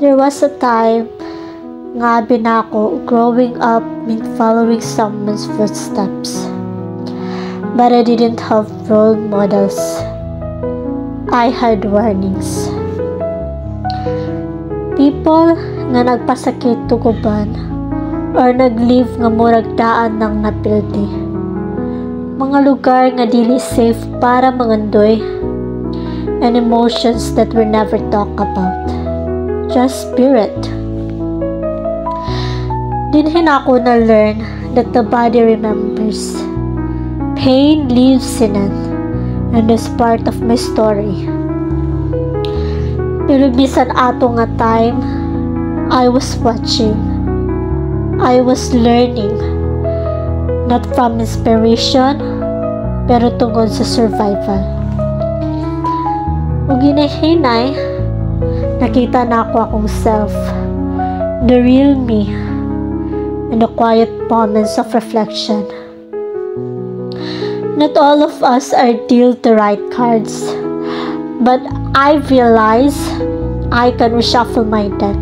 There was a time nga binako growing up meant following someone's footsteps. But I didn't have role models. I had warnings. People nga nagpasakit tuguban or nag-live nga murag daan ng napildi. Mga lugar nga dili safe para mangandoy, and emotions that were never talked about. Just spirit. Dinhin ako na learn that the body remembers. Pain lives in it, and is part of my story. Pero bisan ato nga time, I was watching. I was learning. Not from inspiration, pero tungod sa survival. Ug ginahinay, nakita na ako akong self, the real me, in the quiet moments of reflection. Not all of us are dealt the right cards, but I realize I can reshuffle my deck.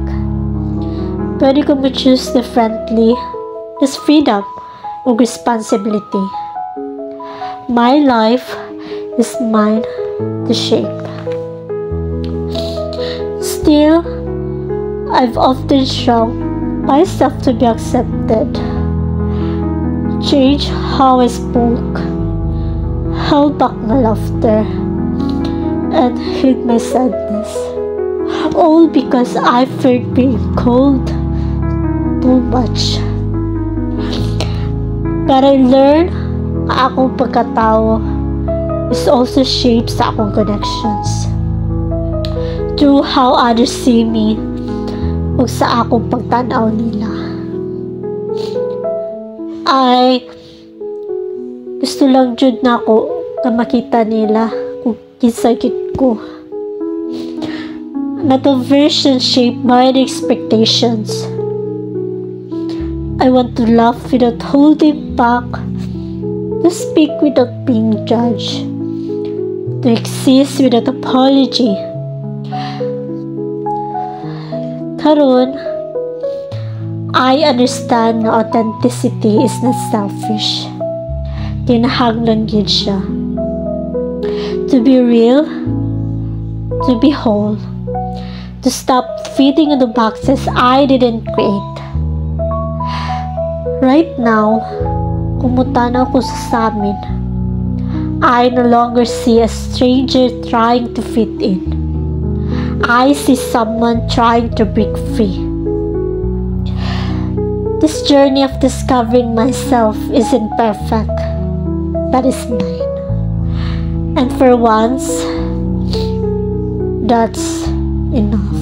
Pwede ko choose differently. There's freedom ug responsibility. My life is mine to shape. Still, I've often shrunk myself to be accepted. Change how I spoke, held back my laughter, and hid my sadness. All because I feared being cold too much. But I learned na akong pagkatao is also shaped sa akong connections. Through how others see me ug sa akong pagtanaw nila. Ay gusto lang jud na ako na makita nila kung kinsa gyud ko. Not a version shaped by the expectations. I want to laugh without holding back, to speak without being judged, to exist without apology. Karon, I understand na authenticity is not selfish. Kinahanglan gyud siya. To be real, to be whole, to stop fitting in the boxes I didn't create. Right now, kumutanaw ko sa amin, I no longer see a stranger trying to fit in. I see someone trying to break free. This journey of discovering myself isn't perfect, but it's mine. And for once, that's enough.